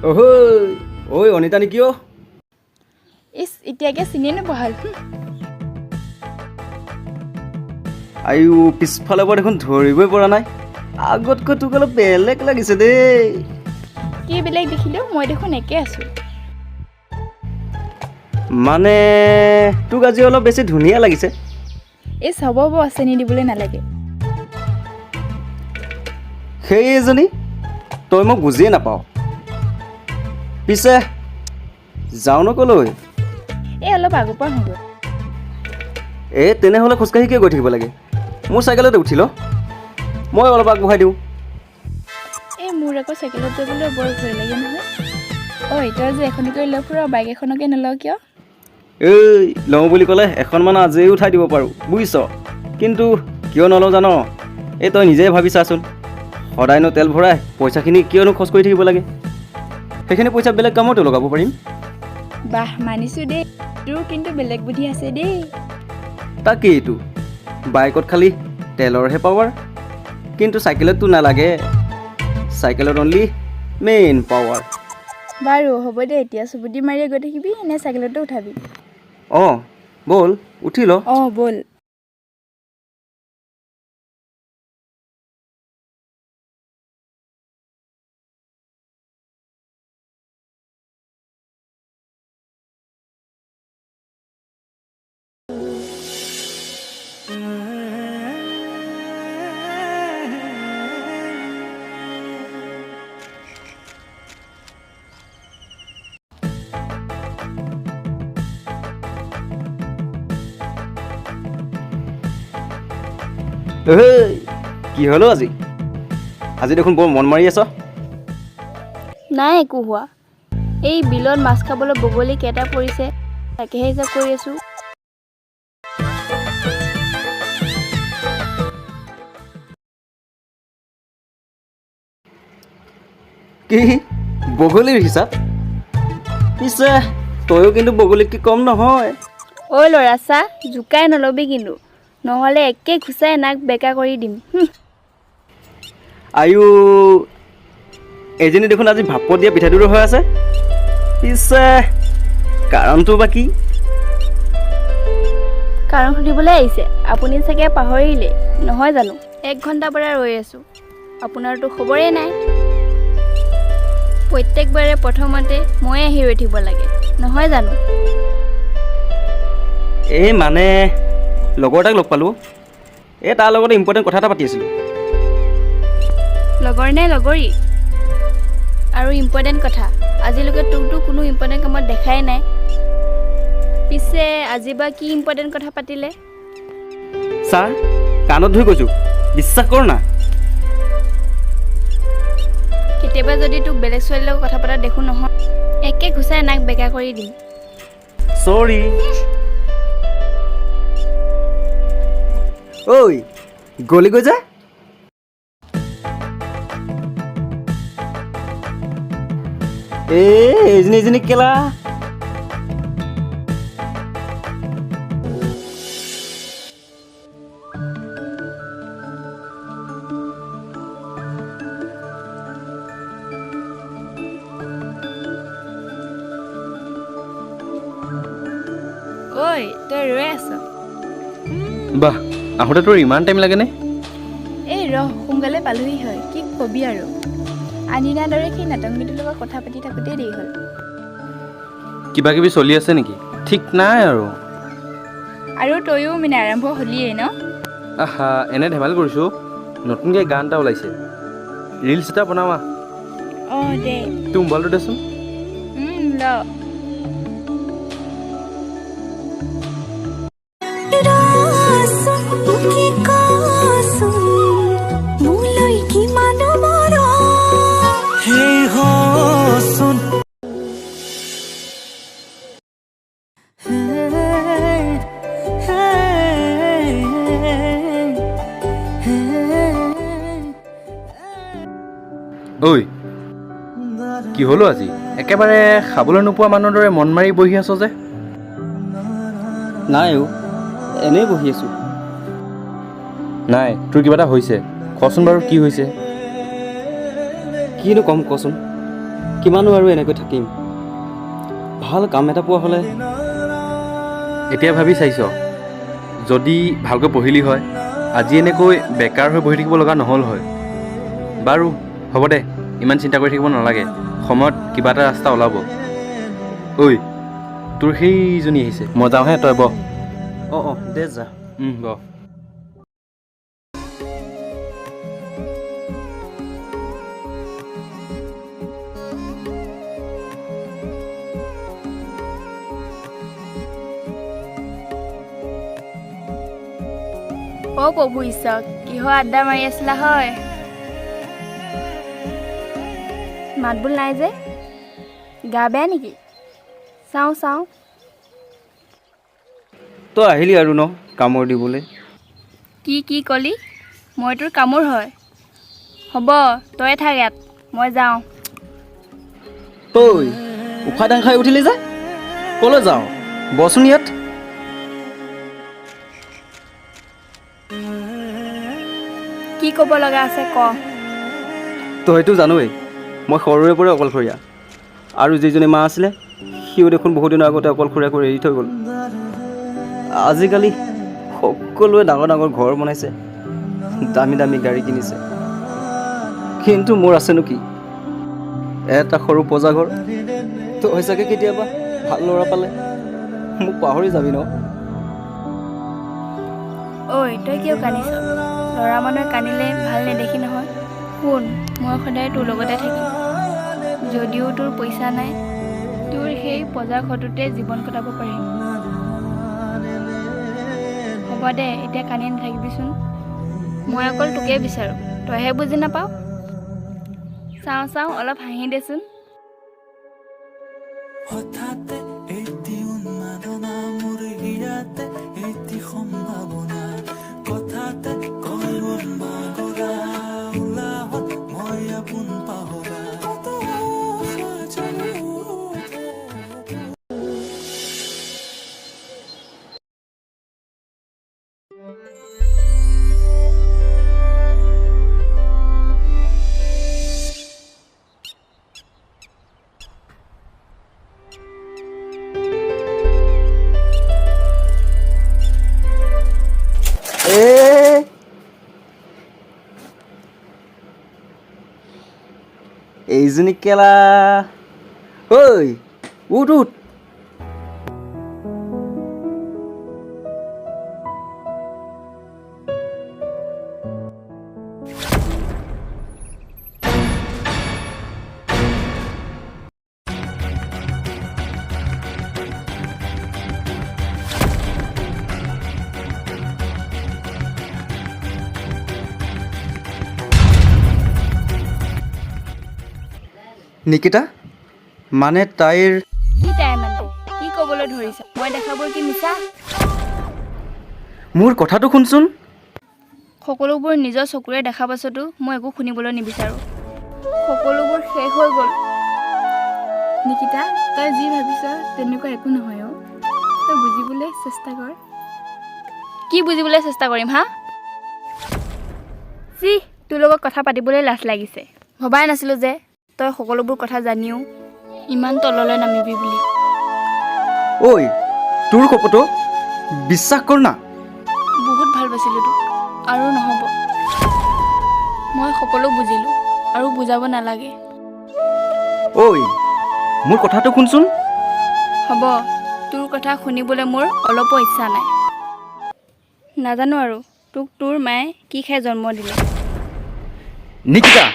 অহৈ ঐ অনিতা নেকি অ' ইছ এতিয়াকে চিনি নবহাল আয়ু পিছফালৰ পৰা দেখোন ধৰিবই পৰা নাই আগতকৈ তোক অলপ বেলেগ লাগিছে দেই কি বেলেগ দেখিলোঁ মই দেখোন একে আছোঁ মানে তোক আজি অলপ বেছি ধুনীয়া লাগিছে এই হ'ব চেনি দিবলৈ নালাগে সেইজনী তই মোক বুজিয়ে নাপাওঁ পিছে যাওঁ নকলৈ এই অলপ আগৰ পৰা হ'ব এই তেনেহ'লে খোজকাঢ়ি কিয় গৈ থাকিব লাগে মোৰ চাইকেলতে উঠি ল মই অলপ আগবঢ়াই দিওঁ এই মোৰ আকৌ চাইকেলত যাবলৈ বৰ ভয় লাগে নহয় ঐ তই যে এখনকৈ লৈ ফুৰ বাইক এখনকে নলওঁ কিয় এই লওঁ বুলি ক'লে এখনমান আজিয়ে উঠাই দিব পাৰোঁ বুজিছ কিন্তু কিয় নলওঁ জান এই তই নিজেই ভাবি চাচোন সদায়নো তেল ভৰাই পইচাখিনি কিয়নো খৰচ কৰি থাকিব লাগে সেইখিনি পইচা বেলেগ কামতো লগাব পাৰিম বাহ মানিছোঁ দেই তোৰ কিন্তু বেলেগ বুদ্ধি আছে দেই তাকেইটো বাইকত খালি তেলৰহে পাৱাৰ কিন্তু চাইকেলততো নালাগে চাইকেলত অনলি মেইন পাৱাৰ বাৰু হ'ব দে এতিয়া চুবুটি মাৰিয়ে গৈ থাকিবি নে চাইকেলতে উঠাবি অঁ ব'ল উঠি ল অঁ ব'ল এই কি হ'লো আজি আজি দেখোন বৰ মন মাৰি আছ নাই একো হোৱা এই বিলত মাছ খাবলৈ বগলী কেইটা পৰিছে তাকেহে হিচাপ কৰি আছোঁ কি বগলীৰ হিচাপ পিছে তয়ো কিন্তু বগলীতকৈ কম নহয় ঐ ল'ৰা চা জোকাই নল'বি কিন্তু নহ'লে একে ঘুচাই নাক বেকা কৰি দিম আয়ু এজনী দেখোন আজি ভাপত দিয়া পিঠাগুড়ি হৈ আছে পিছে কাৰণটো বা কি কাৰণ সুধিবলৈ আহিছে আপুনি চাগে পাহৰিলে নহয় জানো 1 ঘণ্টাৰ পৰা ৰৈ আছোঁ আপোনাৰতো খবৰেই নাই প্ৰত্যেকবাৰে প্ৰথমতে মই আহি ৰৈ থাকিব লাগে নহয় জানো এই মানে লগৰ এটাক লগ পালোঁ এই তাৰ লগতে ইম্পৰ্টেণ্ট কথা এটা পাতি আছিলোঁ লগৰ নে লগৰী আৰু ইম্পৰ্টেণ্ট কথা আজিলৈকে তোকতো কোনো ইম্পৰ্টেণ্ট কামত দেখাই নাই পিছে আজি বা কি ইম্পৰ্টেণ্ট কথা পাতিলে ছাৰ কাণত ধৰি কৈছোঁ বিশ্বাস কৰ না কেতিয়াবা যদি তোক বেলেগ ছোৱালীৰ লগত কথা পতা দেখোঁ নহয় একে ঘুচাই নাক বেকা কৰি দিম চৰি ঐ গলি গৈ যা এইজনী কেলা ঐ তই ৰৈ আছ বাহ আহোঁতে তোৰ ইমান টাইম লাগেনে এই ৰহ সোনকালে পালোহি হয় কি কবি আৰু আনিনাৰ দৰে সেই নাটংগীটোৰ লগত কথা পাতি থাকোঁতেই দেৰি হ'ল কিবা কিবি চলি আছে নেকি ঠিক নাই আৰু তয়ো মানে আৰম্ভ হ'লিয়েই ন আহা এনে ধেমালি কৰিছোঁ নতুনকৈ গান এটা ওলাইছে ৰিলছ এটা বনাৱা অঁ দে তোৰ মোবাইলটো দেচোন ল ঐ কি হ'লো আজি একেবাৰে খাবলৈ নোপোৱা মানুহৰ দৰে মন মাৰি বহি আছ যে নাই অ' এনেই বহি আছোঁ নাই তোৰ কিবা এটা হৈছে কচোন বাৰু কি হৈছে কিনো ক'ম কচোন কিমানো আৰু এনেকৈ থাকিম। ভাল কাম এটা পোৱা হ'লে এতিয়া ভাবি চাইছ, যদি ভালকৈ পঢ়িলি হয় আজি এনেকৈ বেকাৰ হৈ বহি থাকিব লগা নহ'ল হয়। বাৰু হ'ব দে, ইমান চিন্তা কৰি থাকিব নালাগে, সময়ত কিবা এটা ৰাস্তা ওলাব। ঐ, তোৰ সেইজনী আহিছে, মই যাওঁহে, তই বহ। অঁ দে যা। বহ। অ' প্ৰভু ঈশ্বৰ, কিহৰ আড্ডা মাৰি আছিলা হয়? মাতবোল নাই যে, গা বেয়া নেকি? চাওঁ। তই আহিলি আৰু ন কামৰ দিবলৈ। কি ক'লি? মই তোৰ কামোৰ হয়? হ'ব, তই থাক ইয়াত, মই যাওঁ। ঐ, উশাহ দাং খাই উঠিলি যে, ক'লৈ যাওঁ? বচোন ইয়াত। কি ক'ব লগা আছে ক। তইতো জানই মই সৰুৰে পৰাই অকলশৰীয়া, আৰু যিজনী মা আছিলে সিও দেখোন বহুত দিনৰ আগতে অকলশৰীয়া কৰি এৰি থৈ গ'ল। আজিকালি সকলোৱে ডাঙৰ ডাঙৰ ঘৰ বনাইছে, দামী দামী গাড়ী কিনিছে, কিন্তু মোৰ আছেনো কি? এটা সৰু পজা ঘৰ। তই চাগে কেতিয়াবা ভাল ল'ৰা পালে মোক পাহৰি যাবি ন? ঐ, তই কিয় কান্দিছ? ল'ৰা মানুহে কান্দিলে ভাল নেদেখি নহয়। শুন, মই সদায় তোৰ লগতে থাকিম। যদিও তোৰ পইচা নাই, তোৰ সেই পজা ঘৰটোতে জীৱন কটাব পাৰিম। হ'ব দে, এতিয়া কান্দি নাথাকিবিচোন। মই অকল তোকে বিচাৰোঁ, তইহে বুজি নাপাৱ। চাওঁ, অলপ হাঁহি দেচোন। হঠাতে এটি উন্মাদনা মোৰ হৃদয়তে এটি সম্ভাৱনা কথাতে কয় মোৰ মাগৰা উলাহত মই আপোন পাহৰা এইজনী কেলা। ঐ, উঠ। নিকিতা, মানে তাইৰ কি তাই মানে? কি ক'বলৈ ধৰিছ? মই দেখাবোৰ কি মিছা? মোৰ কথাটো শুনচোন। সকলোবোৰ নিজৰ চকুৰে দেখা পাছতো মই একো শুনিবলৈ নিবিচাৰোঁ। সকলোবোৰ শেষ হৈ গ'ল। নিকিতা, তই যি ভাবিছ তেনেকুৱা একো নহয় অ'। তই বুজিবলৈ চেষ্টা কৰ। কি বুজিবলৈ চেষ্টা কৰিম হা? তোৰ লগত কথা পাতিবলৈ লাজ লাগিছে। ভবাই নাছিলোঁ যে তই সকলোবোৰ কথা জানিও ইমান তললৈ নামিবি বুলি। ঐ, তোৰ কপটো বিশ্বাস কৰ না। বহুত ভাল পাইছিলোঁ তোক, আৰু নহ'ব। মই সকলো বুজিলোঁ, আৰু বুজাব নালাগে। ঐ, মোৰ কথাটো শুনচোন। হ'ব, তোৰ কথা শুনিবলৈ মোৰ অলপো ইচ্ছা নাই। নাজানো আৰু তোক তোৰ মায়ে কি খাই জন্ম দিলে। নিকিতা,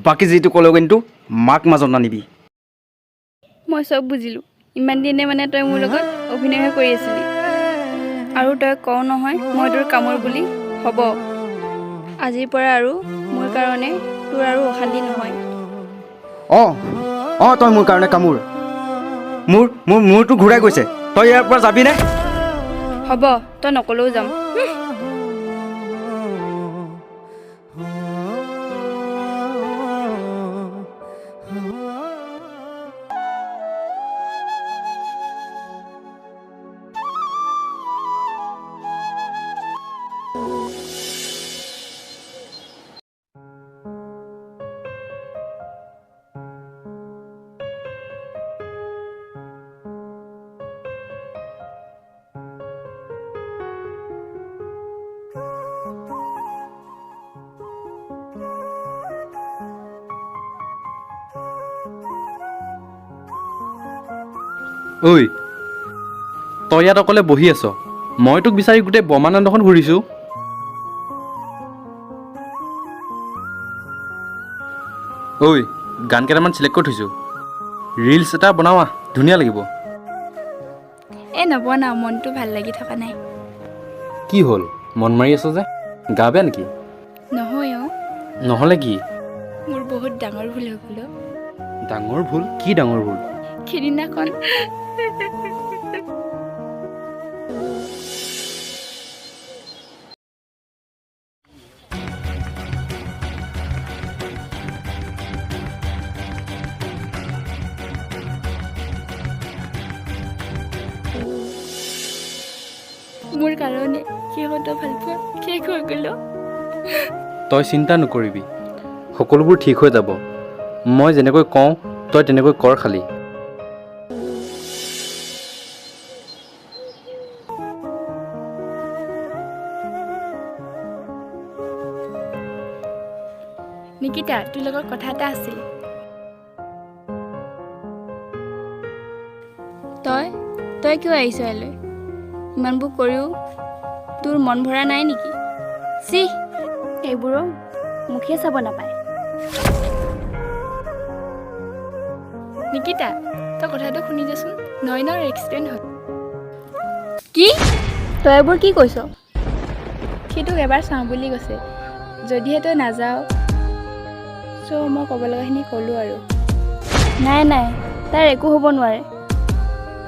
বাকী যিটো ক'লেও কিন্তু মাক মাজত নানিবি। মই চব বুজিলোঁ। ইমান দিনে মানে তই মোৰ লগত অভিনয়হে কৰি আছিলি। আৰু তই কওঁ নহয় মই তোৰ কামোৰ বুলি। হ'ব, আজিৰ পৰা আৰু মোৰ কাৰণে তোৰ আৰু অশান্তি নহয়। অঁ, তই মোৰ কাৰণে কামোৰ। মোৰটো ঘূৰাই গৈছে। তই ইয়াৰ পৰা যাবিনে? হ'ব, তই নকলেও যাম। ঐ তই ইয়াত অকলে বহি আছ, মই তোক বিচাৰি গোটেই ব্ৰহ্মাণ্ডখন ঘূৰিছোঁ। ঐ গান কেইটামান চিলেক্ট কৰি থৈছোঁ, ৰিলছ এটা বনাওঁ আহ, ধুনীয়া লাগিব। এই নবনাও, মনটো ভাল লাগি থকা নাই। কি হ'ল, মন মাৰি আছ যে, গা বেয়া নেকি? নহয় অ', নহ'লে কি? মোৰ বহুত ডাঙৰ ভুল হৈ গ'ল অ'। ডাঙৰ ভুল? কি ডাঙৰ ভুল? সিদিনাখন মোৰ কাৰণে সিহঁতৰ ভালপোৱা শেষ হৈ গ'ল। তই চিন্তা নকৰিবি, সকলোবোৰ ঠিক হৈ যাব। মই যেনেকৈ কওঁ তই তেনেকৈ কৰ খালি। নিকিতা, তোৰ লগত কথা এটা আছিল। তই কিয় আহিছ ইয়ালৈ? ইমানবোৰ কৰিও তোৰ মন ভৰা নাই নেকি? চি, এইবোৰো মুখে চাব নাপায়। নিকিতা, তই কথাটো শুনি যাচোন, নয়নৰ এক্সিডেণ্ট হ'ল। কি? তই এইবোৰ কি কৈছ? সি তোক এবাৰ চাওঁ বুলি কৈছে, যদিহে তই নাযাৱ মই ক'ব লগাখিনি ক'লোঁ আৰু। নাই তাৰ একো হ'ব নোৱাৰে,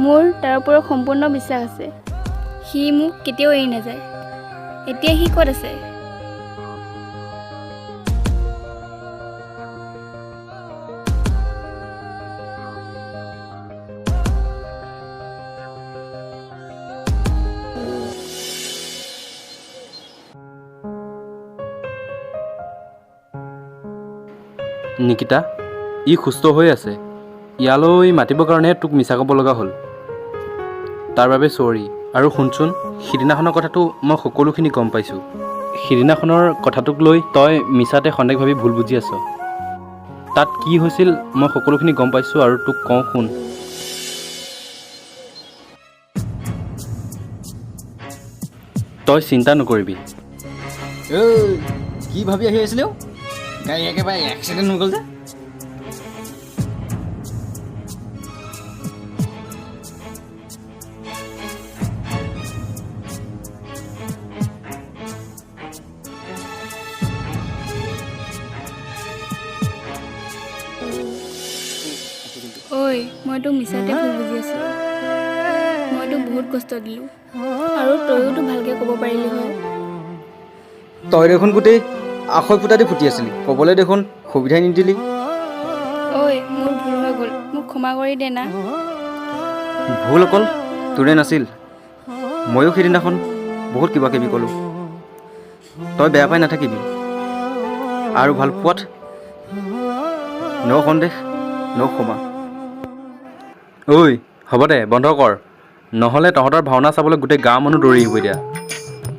মোৰ তাৰ ওপৰত সম্পূৰ্ণ বিশ্বাস আছে। সি মোক কেতিয়াও এৰি নাযায়। এতিয়া সি ক'ত আছে? নিকিতা, ই সুস্থ হৈ আছে। ইয়ালৈ মাতিবৰ কাৰণেহে তোক মিছা ক'ব লগা হ'ল, তাৰ বাবে চৰি। আৰু শুনচোন, সিদিনাখনৰ কথাটো মই সকলোখিনি গম পাইছোঁ। সিদিনাখনৰ কথাটোক লৈ তই মিছাতে সন্দেহ ভাবি ভুল বুজি আছ। তাত কি হৈছিল মই সকলোখিনি গম পাইছোঁ আৰু তোক কওঁ শুন। তই চিন্তা নকৰিবি। কি ভাবি আহি আছিলে? গাড়ী একেবাৰে এক্সিডেণ্ট হৈ গ'ল যে। ঐ, মই তোক মিছাতে ভুল বুজি আছোঁ। মই তোক বহুত কষ্ট দিলোঁ, আৰু তইয়োতো ভালকৈ ক'ব পাৰিলি হয়। তই দেখোন গোটেই আখৈ ফুটা দি ফুটি আছিলি, ক'বলৈ দেখোন সুবিধাই নিদিলি। ঐ, মোৰ ভুল হৈ গ'ল, মোক ক্ষমা কৰি দে না। ভুল অকল তোৰে নাছিল, ময়ো সেইদিনাখন বহুত কিবা কিবি ক'লোঁ। তই বেয়া পাই নাথাকিবি, আৰু ভাল পোৱাত ন সন্দেহ ন ক্ষমা। ঐ হ'ব দে, বন্ধ কৰ, নহ'লে তহঁতৰ ভাওনা চাবলৈ গোটেই গাঁৱৰ মানুহ দৌৰি আহিব এতিয়া।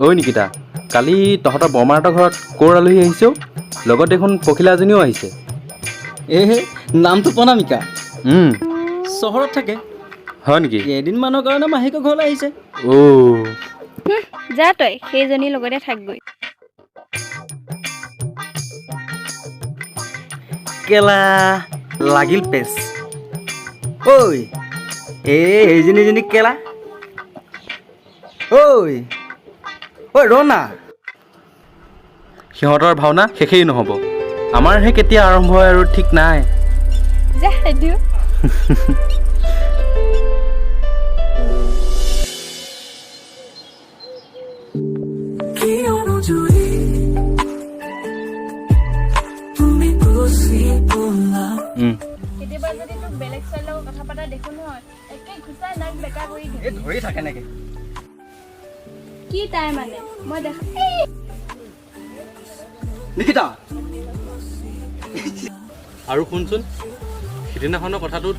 ঐ নিকিতা, কালি তহঁতৰ বৰমাহঁতৰ ঘৰত ক'ৰ আলহী আহিছেও? লগত দেখোন পখিলা এজনীও আহিছে। নামটো প্ৰণামিকা, চহৰত থাকে। হয় নেকি? কেইদিনমানৰ কাৰণে মাহীকৰ ঘৰলৈ আহিছে। যা তই সেইজনীৰ লগতে থাকগৈ। কেলা লাগিল পেচ। ঐ এইজনী কেলা। ঐ ৰনা, সিহঁতৰ ভাওনা শেষেই নহ'ব, আমাৰহে কেতিয়া আৰম্ভ হয় আৰু ঠিক নাই। যা দিও। কেতিয়াবা যদি তোক বেলেগ ছোৱালীৰ লগত কথা পতা দেখো নহয়, একে ঘুচাই নাক বেকা কৰি দিম। ধৰি থাকে নেকি? কি তাই মানে মই দেখা নিকিতা। আৰু শুনচোন, সিদিনাখনৰ কথাটোত